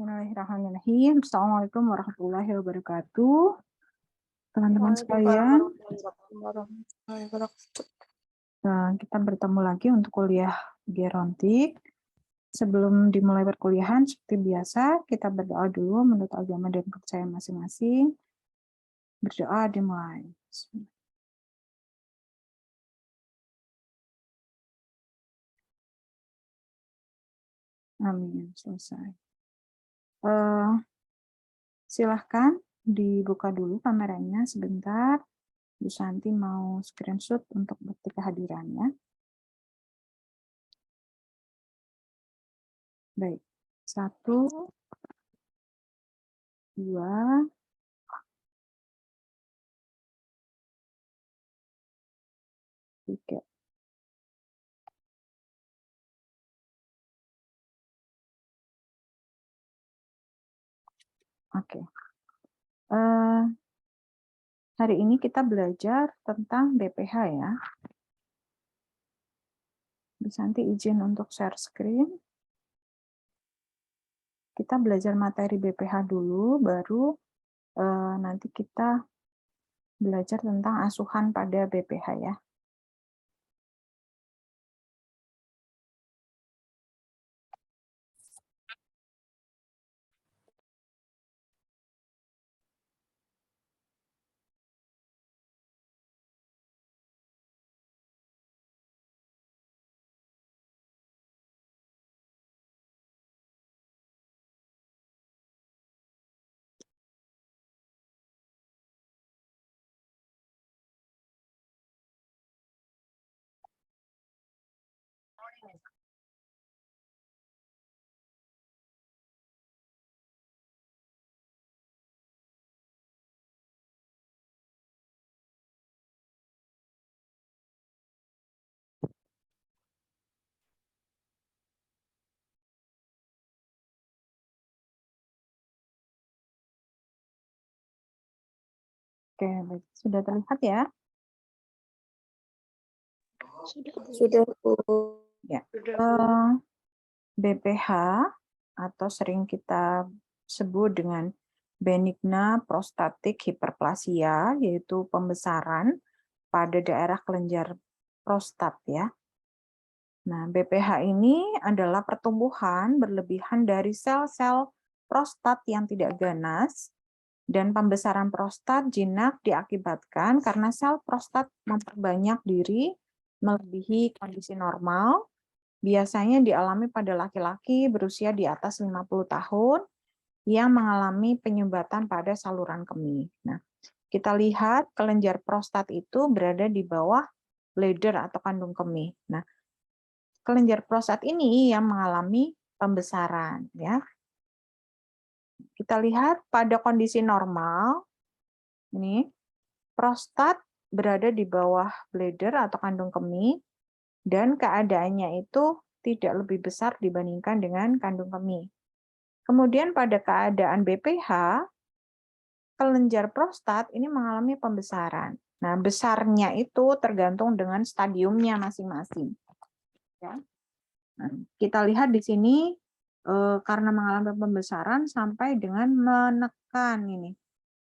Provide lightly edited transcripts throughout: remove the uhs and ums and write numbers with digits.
Bismillahirrahmanirrahim. Assalamualaikum warahmatullahi wabarakatuh. Teman-teman sekalian, kita bertemu lagi untuk kuliah gerontik. Sebelum dimulai perkuliahan, seperti biasa, kita berdoa dulu menurut agama dan kepercayaan masing-masing. Berdoa dimulai. Amin. Selesai. Silahkan dibuka dulu kameranya sebentar. Bu Santi mau screenshot untuk bukti kehadirannya. Baik, 1, 2, 3. Oke. Hari ini kita belajar tentang BPH ya. Bisa nanti izin untuk share screen. Kita belajar materi BPH dulu, baru nanti kita belajar tentang asuhan pada BPH ya. Oke, baik. Sudah terlihat ya? Sudah, Bu. Ya. BPH atau sering kita sebut dengan benigna prostatik hiperplasia, yaitu pembesaran pada daerah kelenjar prostat ya. Nah, BPH ini adalah pertumbuhan berlebihan dari sel-sel prostat yang tidak ganas, dan pembesaran prostat jinak diakibatkan karena sel prostat memperbanyak diri melebihi kondisi normal. Biasanya dialami pada laki-laki berusia di atas 50 tahun yang mengalami penyumbatan pada saluran kemih. Nah, kita lihat kelenjar prostat itu berada di bawah bladder atau kandung kemih. Nah, kelenjar prostat ini yang mengalami pembesaran ya. Kita lihat pada kondisi normal ini prostat berada di bawah bladder atau kandung kemih dan keadaannya itu tidak lebih besar dibandingkan dengan kandung kemih. Kemudian pada keadaan BPH kelenjar prostat ini mengalami pembesaran. Nah, besarnya itu tergantung dengan stadiumnya masing-masing. Ya. Nah, kita lihat di sini karena mengalami pembesaran sampai dengan menekan ini.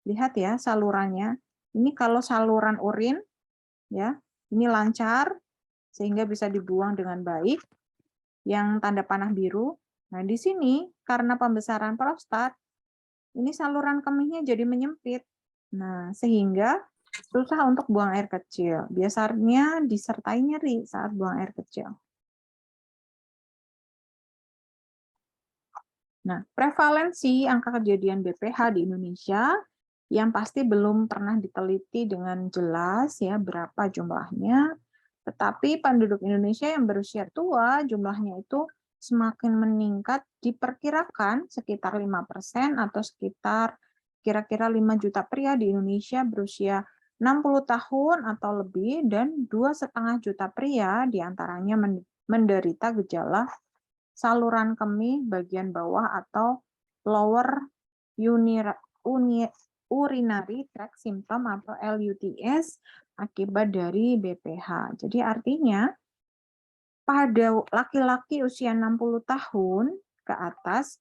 Lihat ya salurannya. Ini kalau saluran urin ya, ini lancar sehingga bisa dibuang dengan baik. Yang tanda panah biru. Nah, di sini karena pembesaran prostat, ini saluran kemihnya jadi menyempit. Nah, sehingga susah untuk buang air kecil. Biasanya disertai nyeri saat buang air kecil. Nah, prevalensi angka kejadian BPH di Indonesia yang pasti belum pernah diteliti dengan jelas ya berapa jumlahnya. Tetapi penduduk Indonesia yang berusia tua jumlahnya itu semakin meningkat, diperkirakan sekitar 5% atau sekitar kira-kira 5 juta pria di Indonesia berusia 60 tahun atau lebih dan 2,5 juta pria diantaranya menderita gejala saluran kemih bagian bawah atau lower urinary tract symptom atau LUTS akibat dari BPH. Jadi artinya pada laki-laki usia 60 tahun ke atas,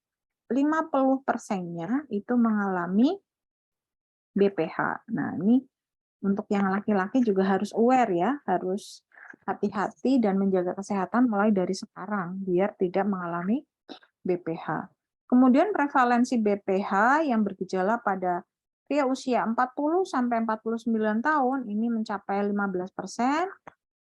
5 50%-nya itu mengalami BPH. Nah, ini untuk yang laki-laki juga harus aware ya, harus hati-hati dan menjaga kesehatan mulai dari sekarang biar tidak mengalami BPH. Kemudian prevalensi BPH yang bergejala pada pria usia 40 sampai 49 tahun ini mencapai 15%,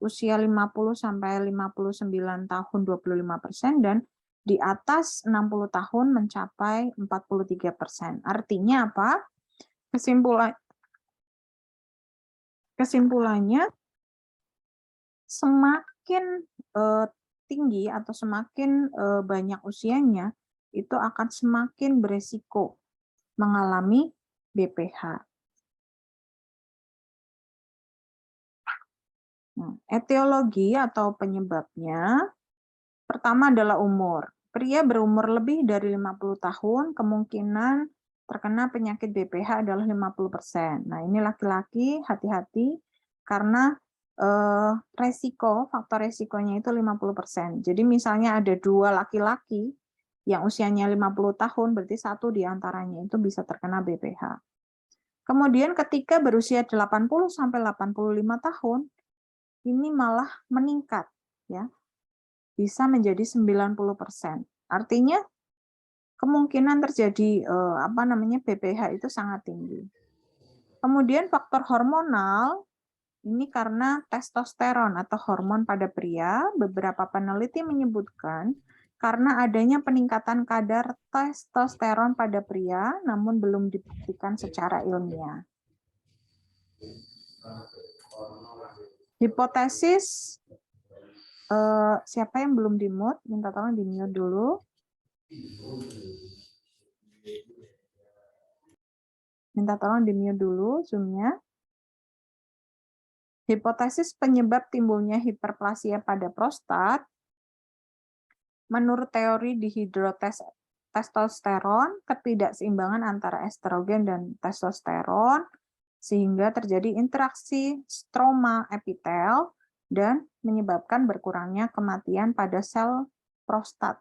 usia 50 sampai 59 tahun 25%, dan di atas 60 tahun mencapai 43%. Artinya apa? Kesimpulannya, semakin tinggi atau semakin banyak usianya, itu akan semakin beresiko mengalami BPH. Nah, etiologi atau penyebabnya, pertama adalah umur. Pria berumur lebih dari 50 tahun, kemungkinan terkena penyakit BPH adalah 50%. Nah, ini laki-laki, hati-hati, karena faktor resikonya itu 50%. Jadi misalnya ada 2 laki-laki yang usianya 50 tahun, berarti 1 diantaranya itu bisa terkena BPH. Kemudian ketika berusia 80 sampai 85 tahun, ini malah meningkat, ya, bisa menjadi 90%. Artinya kemungkinan terjadi BPH itu sangat tinggi. Kemudian faktor hormonal, ini karena testosteron atau hormon pada pria, beberapa peneliti menyebutkan karena adanya peningkatan kadar testosteron pada pria, namun belum dibuktikan secara ilmiah. Hipotesis, siapa yang belum di-mute? Minta tolong di-mute dulu. Minta tolong di-mute dulu Zoom-nya. Hipotesis penyebab timbulnya hiperplasia pada prostat, menurut teori dihidrotestosteron, ketidakseimbangan antara estrogen dan testosteron, sehingga terjadi interaksi stroma epitel dan menyebabkan berkurangnya kematian pada sel prostat.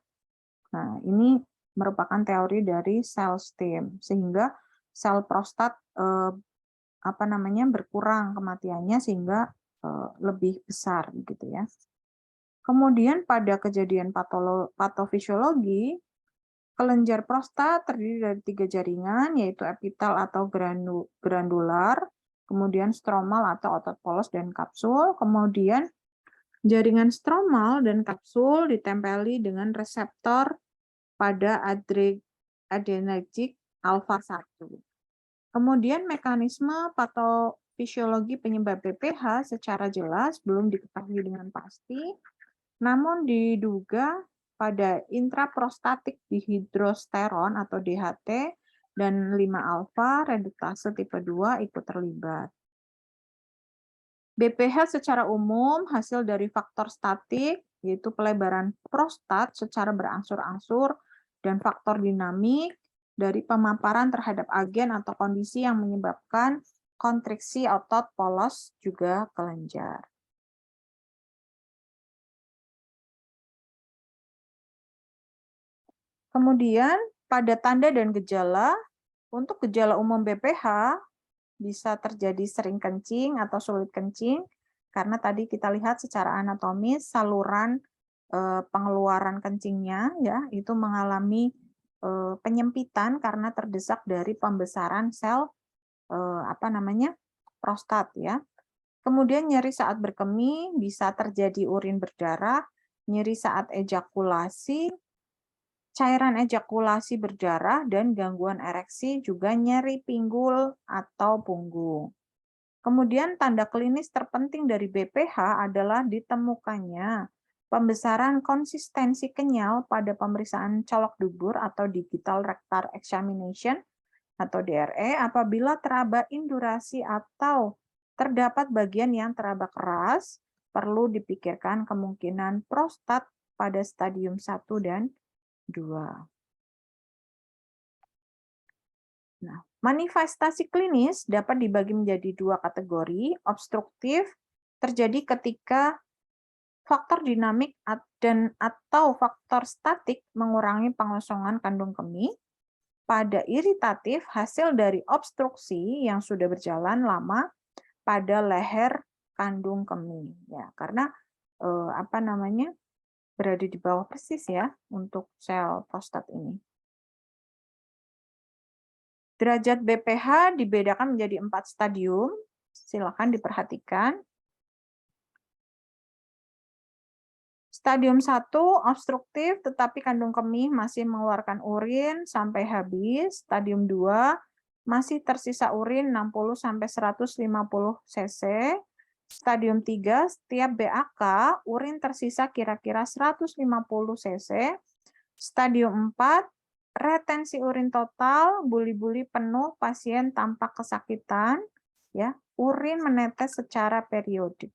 Nah, ini merupakan teori dari sel stem, sehingga sel prostat berkurang kematiannya sehingga lebih besar gitu ya. Kemudian pada kejadian patofisiologi, kelenjar prostat terdiri dari 3 jaringan, yaitu epitel atau granular, kemudian stromal atau otot polos dan kapsul, kemudian jaringan stromal dan kapsul ditempeli dengan reseptor pada adrenergic alpha 1. Kemudian mekanisme patofisiologi penyebab BPH secara jelas belum diketahui dengan pasti, namun diduga pada intraprostatik dihidrosteron atau DHT dan 5-alfa reduktase tipe 2 ikut terlibat. BPH secara umum hasil dari faktor statik, yaitu pelebaran prostat secara berangsur-angsur, dan faktor dinamik dari pemaparan terhadap agen atau kondisi yang menyebabkan kontriksi otot polos juga kelenjar. Kemudian pada tanda dan gejala, untuk gejala umum BPH bisa terjadi sering kencing atau sulit kencing, karena tadi kita lihat secara anatomis saluran pengeluaran kencingnya ya itu mengalami penyempitan karena terdesak dari pembesaran sel prostat ya. Kemudian nyeri saat berkemih, bisa terjadi urin berdarah, nyeri saat ejakulasi, cairan ejakulasi berdarah, dan gangguan ereksi, juga nyeri pinggul atau punggung. Kemudian tanda klinis terpenting dari BPH adalah ditemukannya pembesaran konsistensi kenyal pada pemeriksaan colok dubur atau digital rectal examination atau DRE apabila teraba indurasi atau terdapat bagian yang teraba keras, perlu dipikirkan kemungkinan prostat pada stadium 1 dan 2. Nah, manifestasi klinis dapat dibagi menjadi 2 kategori. Obstruktif terjadi ketika faktor dinamik dan atau faktor statik mengurangi pengosongan kandung kemih. Pada iritatif, hasil dari obstruksi yang sudah berjalan lama pada leher kandung kemih. Ya, karena berada di bawah persis ya untuk sel prostat ini. Derajat BPH dibedakan menjadi 4 stadium. Silakan diperhatikan. Stadium 1 obstruktif tetapi kandung kemih masih mengeluarkan urin sampai habis. Stadium 2 masih tersisa urin 60 sampai 150 cc. Stadium 3 setiap BAK urin tersisa kira-kira 150 cc. Stadium 4 retensi urin total, buli-buli penuh, pasien tampak kesakitan, ya, urin menetes secara periodik.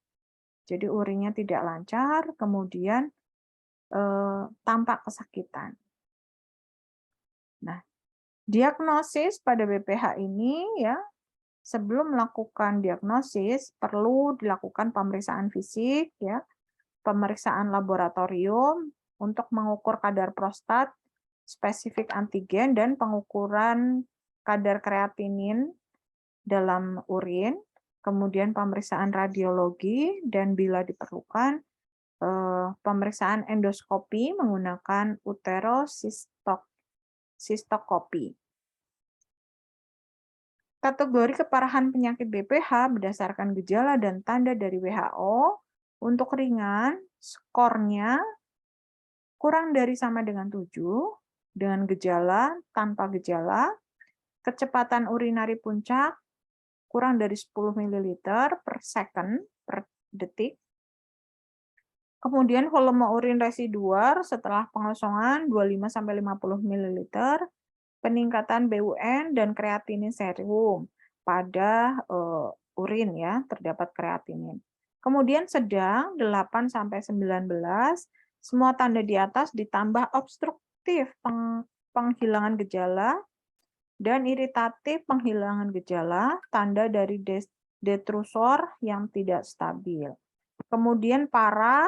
Jadi urinnya tidak lancar, kemudian tampak kesakitan. Nah, diagnosis pada BPH ini ya, sebelum melakukan diagnosis perlu dilakukan pemeriksaan fisik ya, pemeriksaan laboratorium untuk mengukur kadar prostat, spesifik antigen dan pengukuran kadar kreatinin dalam urin, kemudian pemeriksaan radiologi dan bila diperlukan pemeriksaan endoskopi menggunakan uterosistoskopi. Kategori keparahan penyakit BPH berdasarkan gejala dan tanda dari WHO. Untuk ringan, skornya kurang dari sama dengan 7, dengan gejala, tanpa gejala, kecepatan urinari puncak kurang dari 10 ml per second per detik, kemudian volume urin residual setelah pengosongan 25-50 ml, peningkatan BUN dan kreatinin serum pada urin ya, terdapat kreatinin. Kemudian sedang 8-19, semua tanda di atas ditambah obstruktif penghilangan gejala dan iritatif penghilangan gejala, tanda dari detrusor yang tidak stabil. Kemudian parah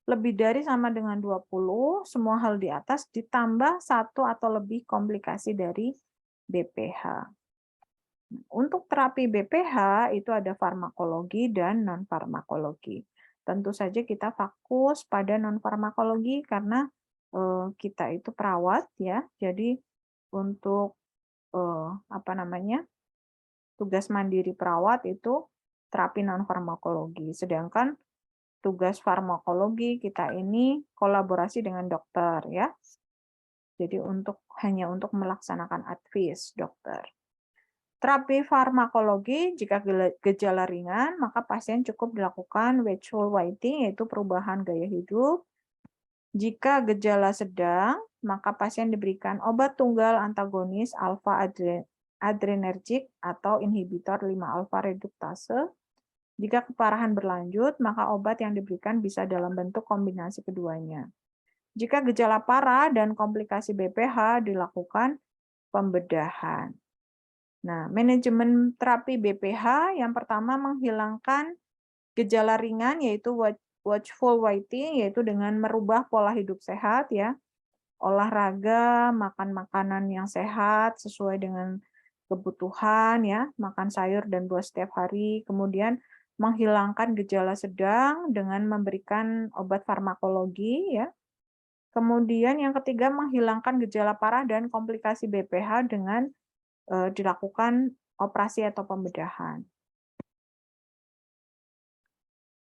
lebih dari sama dengan 20, semua hal di atas ditambah 1 atau lebih komplikasi dari BPH. Untuk terapi BPH itu ada farmakologi dan non-farmakologi. Tentu saja kita fokus pada non-farmakologi karena kita itu perawat ya. Jadi untuk tugas mandiri perawat itu terapi non-farmakologi. Sedangkan tugas farmakologi kita ini kolaborasi dengan dokter ya. Jadi hanya untuk melaksanakan advis dokter. Terapi farmakologi jika gejala ringan maka pasien cukup dilakukan watchful waiting yaitu perubahan gaya hidup. Jika gejala sedang maka pasien diberikan obat tunggal antagonis alfa adrenergic atau inhibitor 5-alfa reduktase. Jika keparahan berlanjut, maka obat yang diberikan bisa dalam bentuk kombinasi keduanya. Jika gejala parah dan komplikasi BPH dilakukan pembedahan. Nah, manajemen terapi BPH yang pertama menghilangkan gejala ringan yaitu watchful waiting, yaitu dengan merubah pola hidup sehat ya. Olahraga, makan makanan yang sehat sesuai dengan kebutuhan ya, makan sayur dan buah setiap hari, kemudian menghilangkan gejala sedang dengan memberikan obat farmakologi ya. Kemudian yang ketiga menghilangkan gejala parah dan komplikasi BPH dengan dilakukan operasi atau pembedahan.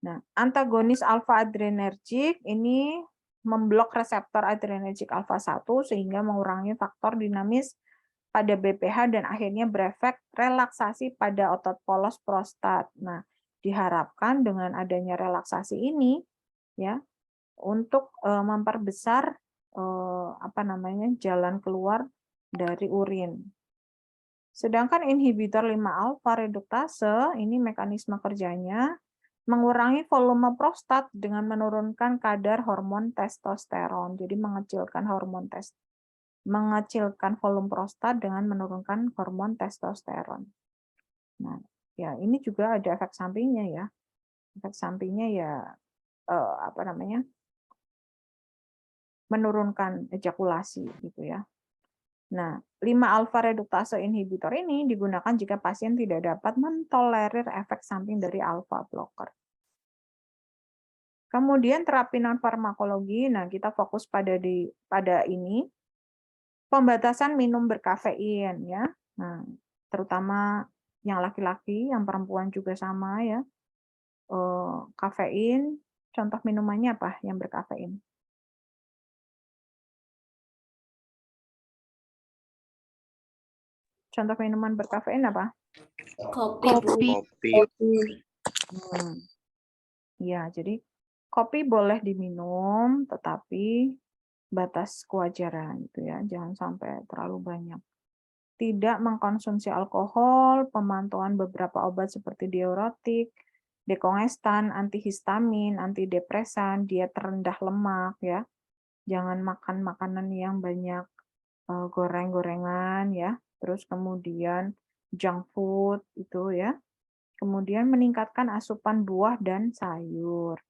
Nah, antagonis alfa adrenergic ini memblok reseptor adrenergic alfa 1 sehingga mengurangi faktor dinamis pada BPH dan akhirnya berefek relaksasi pada otot polos prostat. Nah, diharapkan dengan adanya relaksasi ini ya untuk memperbesar jalan keluar dari urin. Sedangkan inhibitor 5-alfa reduktase ini mekanisme kerjanya mengurangi volume prostat dengan menurunkan kadar hormon testosteron. Jadi mengecilkan volume prostat dengan menurunkan hormon testosteron. Nah, ya ini juga ada efek sampingnya ya. Efek sampingnya ya apa namanya, menurunkan ejakulasi gitu ya. Nah, 5 alfa reduktase inhibitor ini digunakan jika pasien tidak dapat mentolerir efek samping dari alfa blocker. Kemudian terapi non farmakologi, nah kita fokus pada ini pembatasan minum berkafein ya. Nah, terutama yang laki-laki, yang perempuan juga sama ya. Kafein, contoh minumannya apa yang berkafein? Contoh minuman berkafein apa? Kopi, Bu. Kopi. Ya, jadi kopi boleh diminum, tetapi batas kewajaran gitu ya, jangan sampai terlalu banyak. Tidak mengkonsumsi alkohol, pemantauan beberapa obat seperti diuretik, dekongestan, antihistamin, antidepresan, diet rendah lemak ya. Jangan makan makanan yang banyak goreng-gorengan ya. Terus kemudian junk food itu ya. Kemudian meningkatkan asupan buah dan sayur.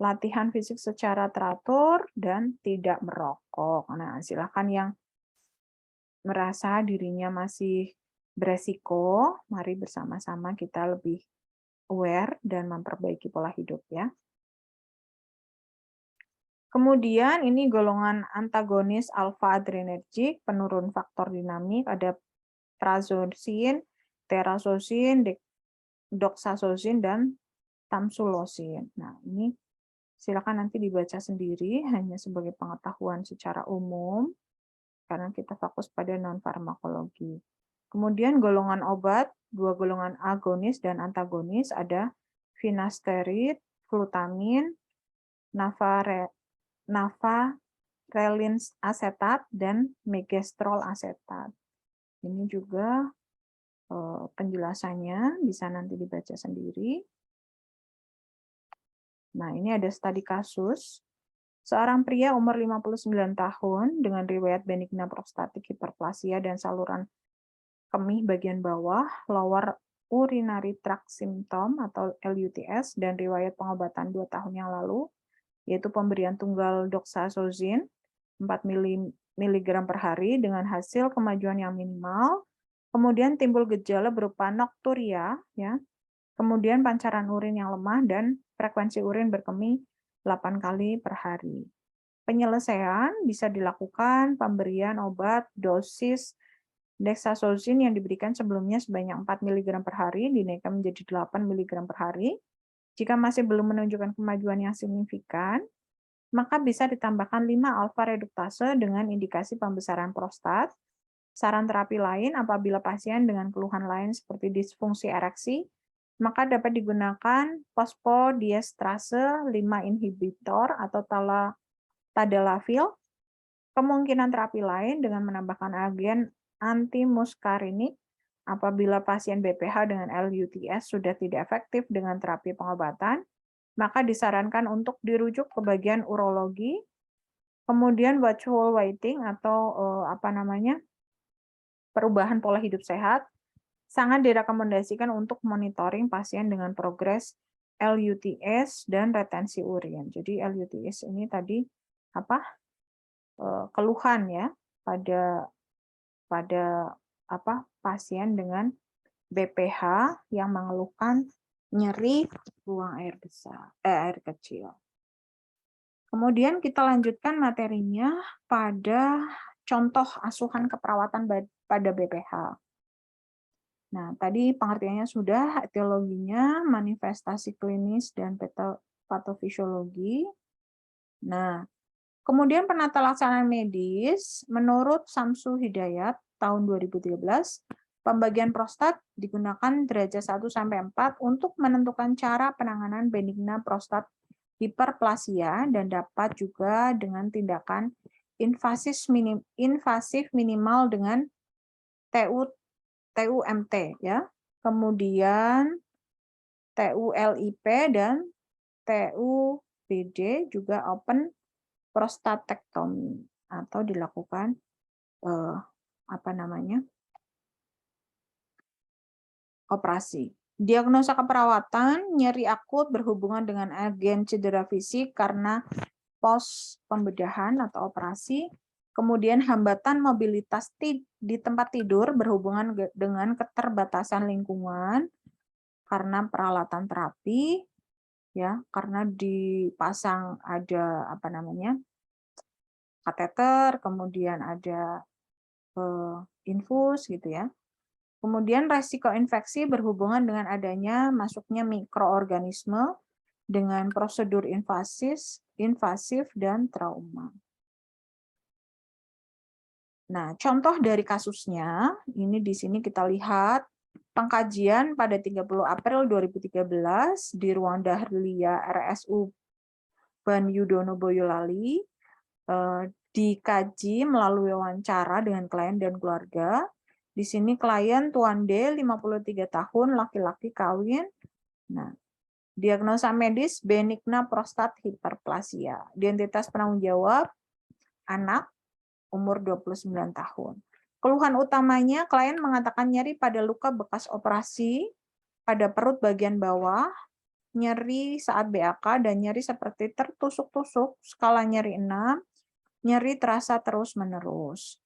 Latihan fisik secara teratur dan tidak merokok. Nah, silakan yang merasa dirinya masih beresiko, mari bersama-sama kita lebih aware dan memperbaiki pola hidup ya. Kemudian ini golongan antagonis alfa adrenergic, penurun faktor dinamik, ada prazosin, terazosin, doxazosin, dan tamsulosin. Nah, ini silakan nanti dibaca sendiri, hanya sebagai pengetahuan secara umum, karena kita fokus pada non-farmakologi. Kemudian golongan obat, 2 golongan agonis dan antagonis, ada finasterid, flutamin, navarelin asetat, dan megestrol asetat. Ini juga penjelasannya, bisa nanti dibaca sendiri. Nah, ini ada studi kasus. Seorang pria umur 59 tahun dengan riwayat benigna prostatik hiperplasia dan saluran kemih bagian bawah, lower urinary tract symptom atau LUTS, dan riwayat pengobatan 2 tahun yang lalu, yaitu pemberian tunggal doxazozin 4 mg per hari dengan hasil kemajuan yang minimal. Kemudian timbul gejala berupa nokturia, ya, kemudian pancaran urin yang lemah, dan frekuensi urin berkemih 8 kali per hari. Penyelesaian bisa dilakukan pemberian obat dosis dexazozin yang diberikan sebelumnya sebanyak 4 mg per hari, dinaikkan menjadi 8 mg per hari. Jika masih belum menunjukkan kemajuan yang signifikan, maka bisa ditambahkan 5 alfa reduktase dengan indikasi pembesaran prostat. Saran terapi lain apabila pasien dengan keluhan lain seperti disfungsi ereksi, maka dapat digunakan fosfodiesterase 5 inhibitor atau tadalafil. Kemungkinan terapi lain dengan menambahkan agen antimuskarinik apabila pasien BPH dengan LUTS sudah tidak efektif dengan terapi pengobatan, maka disarankan untuk dirujuk ke bagian urologi. Kemudian watchful waiting atau perubahan pola hidup sehat sangat direkomendasikan untuk monitoring pasien dengan progres LUTS dan retensi urin. Jadi LUTS ini tadi keluhan ya pada pasien dengan BPH yang mengeluhkan nyeri buang air kecil. Kemudian kita lanjutkan materinya pada contoh asuhan keperawatan pada BPH. Nah, tadi pengertiannya sudah, etiologinya, manifestasi klinis, dan patofisiologi. Nah, kemudian penata laksanaan medis, menurut Samsu Hidayat tahun 2013, pembagian prostat digunakan derajat 1-4 untuk menentukan cara penanganan benigna prostat hiperplasia dan dapat juga dengan tindakan invasif minimal dengan TUMT ya. Kemudian TULIP dan TUBD juga open prostatektomi atau dilakukan operasi. Diagnosa keperawatan, nyeri akut berhubungan dengan agen cedera fisik karena pos pembedahan atau operasi, kemudian hambatan mobilitas di tempat tidur berhubungan dengan keterbatasan lingkungan karena peralatan terapi, ya, karena dipasang ada apa namanya kateter, kemudian ada infus gitu ya. Kemudian resiko infeksi berhubungan dengan adanya masuknya mikroorganisme dengan prosedur invasif dan trauma. Nah, contoh dari kasusnya, ini di sini kita lihat pengkajian pada 30 April 2013 di ruang Dahlia RSU Ban Yudono Boyolali, dikaji melalui wawancara dengan klien dan keluarga. Di sini klien Tuan D, 53 tahun, laki-laki kawin. Nah, diagnosa medis benigna prostat hiperplasia. Identitas penanggung jawab anak umur 29 tahun. Keluhan utamanya klien mengatakan nyeri pada luka bekas operasi pada perut bagian bawah, nyeri saat BAK dan nyeri seperti tertusuk-tusuk, skala nyeri 6, nyeri terasa terus-menerus.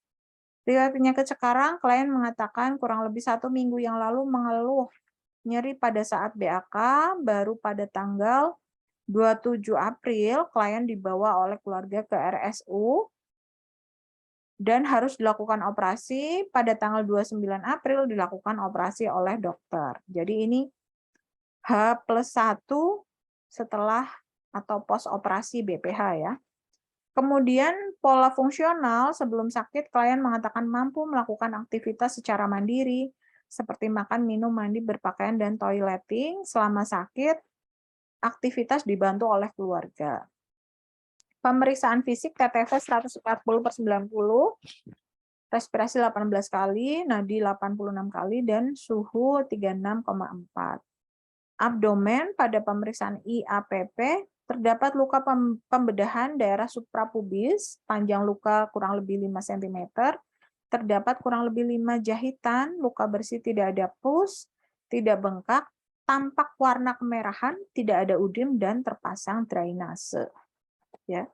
Riwayat penyakit sekarang, klien mengatakan kurang lebih 1 minggu yang lalu mengeluh nyeri pada saat BAK, baru pada tanggal 27 April, klien dibawa oleh keluarga ke RSU dan harus dilakukan operasi. Pada tanggal 29 April dilakukan operasi oleh dokter. Jadi ini H+1 setelah atau pos operasi BPH ya. Kemudian pola fungsional sebelum sakit, klien mengatakan mampu melakukan aktivitas secara mandiri, seperti makan, minum, mandi, berpakaian, dan toileting. Selama sakit, aktivitas dibantu oleh keluarga. Pemeriksaan fisik TTV 140/90, respirasi 18 kali, nadi 86 kali, dan suhu 36,4. Abdomen pada pemeriksaan IAPP, terdapat luka pembedahan daerah suprapubis, panjang luka kurang lebih 5 cm, terdapat kurang lebih 5 jahitan, luka bersih tidak ada pus, tidak bengkak, tampak warna kemerahan, tidak ada udim, dan terpasang drainase. Ya,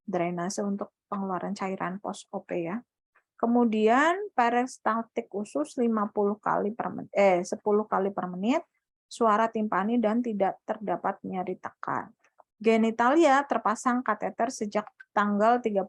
drainase untuk pengeluaran cairan post-OP ya. Kemudian peristaltik usus 10 kali per menit, suara timpani dan tidak terdapat nyeri tekan. Genitalia terpasang kateter sejak tanggal 30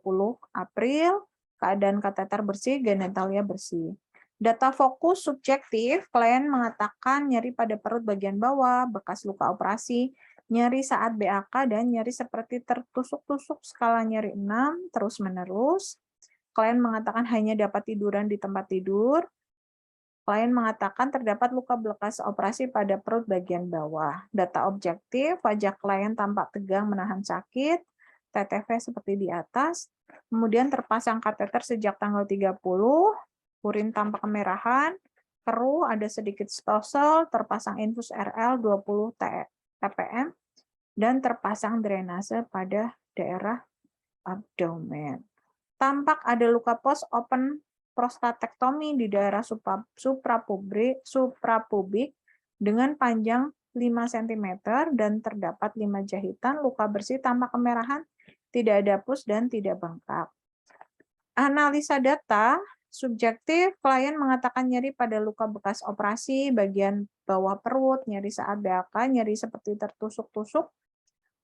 April, keadaan kateter bersih, genitalia bersih. Data fokus subjektif, klien mengatakan nyeri pada perut bagian bawah, bekas luka operasi, nyeri saat BAK, dan nyeri seperti tertusuk-tusuk, skala nyeri 6, terus-menerus. Klien mengatakan hanya dapat tiduran di tempat tidur. Klien mengatakan terdapat luka bekas operasi pada perut bagian bawah. Data objektif, wajah klien tampak tegang menahan sakit, TTV seperti di atas. Kemudian terpasang kateter sejak tanggal 30, urin tampak kemerahan, keruh, ada sedikit stosel, terpasang infus RL 20 ppm, dan terpasang drainase pada daerah abdomen. Tampak ada luka post-open prostatektomi di daerah suprapubik dengan panjang 5 cm dan terdapat 5 jahitan, luka bersih tampak kemerahan, tidak ada pus dan tidak bengkak. Analisa data subjektif, klien mengatakan nyeri pada luka bekas operasi bagian bawah perut, nyeri saat BAK, nyeri seperti tertusuk-tusuk,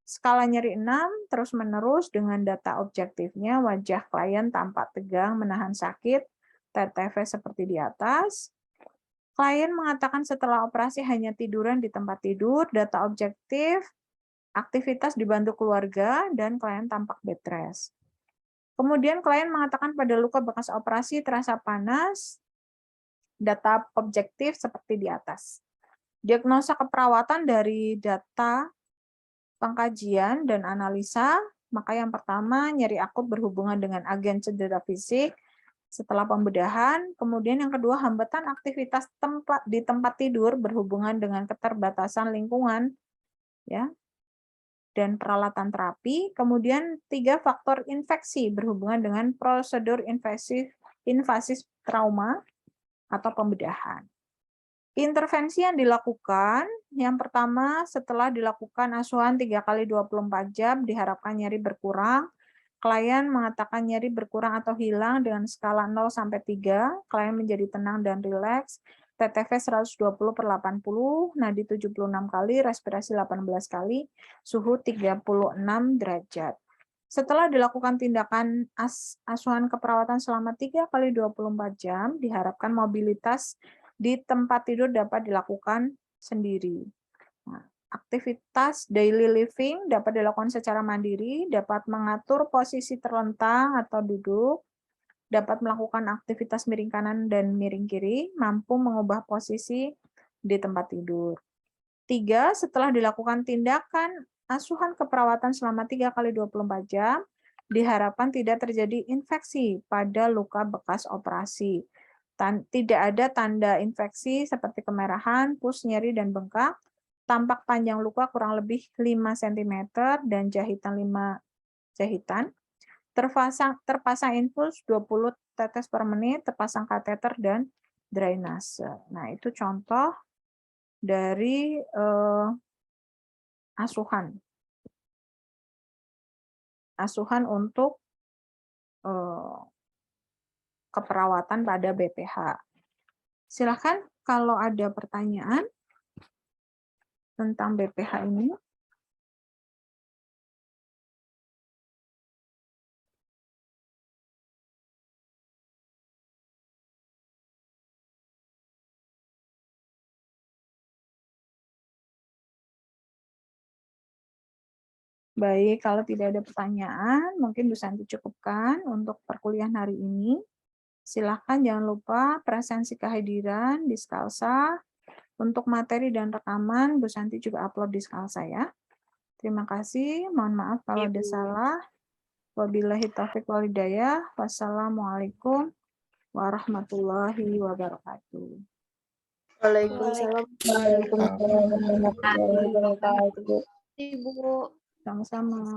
skala nyeri 6, terus-menerus. Dengan data objektifnya, wajah klien tampak tegang, menahan sakit, TTV seperti di atas. Klien mengatakan setelah operasi hanya tiduran di tempat tidur, data objektif, aktivitas dibantu keluarga, dan klien tampak bed rest. Kemudian klien mengatakan pada luka bekas operasi terasa panas, data objektif seperti di atas. Diagnosa keperawatan dari data pengkajian dan analisa, maka yang pertama nyeri akut berhubungan dengan agen cedera fisik setelah pembedahan, kemudian yang kedua hambatan aktivitas di tempat tidur berhubungan dengan keterbatasan lingkungan ya dan peralatan terapi, kemudian 3 faktor infeksi berhubungan dengan prosedur invasif trauma atau pembedahan. Intervensi yang dilakukan, yang pertama setelah dilakukan asuhan 3 kali 24 jam, diharapkan nyeri berkurang. Klien mengatakan nyeri berkurang atau hilang dengan skala 0 sampai 3. Klien menjadi tenang dan rileks. TTV 120/80, nadi 76 kali, respirasi 18 kali, suhu 36 derajat. Setelah dilakukan tindakan asuhan keperawatan selama 3 kali 24 jam, diharapkan mobilitas di tempat tidur dapat dilakukan sendiri. Nah, aktivitas daily living dapat dilakukan secara mandiri, dapat mengatur posisi terlentang atau duduk, dapat melakukan aktivitas miring kanan dan miring kiri, mampu mengubah posisi di tempat tidur. 3. Setelah dilakukan tindakan asuhan keperawatan selama 3 kali 24 jam, diharapkan tidak terjadi infeksi pada luka bekas operasi. Tidak ada tanda infeksi seperti kemerahan, pus, nyeri, dan bengkak. Tampak panjang luka kurang lebih 5 cm dan jahitan 5 jahitan. Terpasang infus 20 tetes per menit, terpasang kateter dan drainase. Nah, itu contoh dari asuhan untuk keperawatan pada BPH. Silakan kalau ada pertanyaan tentang BPH ini. Baik, kalau tidak ada pertanyaan, mungkin Bu Santi cukupkan untuk perkuliahan hari ini. Silakan jangan lupa presensi kehadiran di Skalsa. Untuk materi dan rekaman, Bu Santi juga upload di Skalsa ya. Terima kasih, mohon maaf kalau ada salah. Wabillahi taufiq wal hidayah. Wassalamualaikum warahmatullahi wabarakatuh. Waalaikumsalam warahmatullahi wabarakatuh. Sama-sama.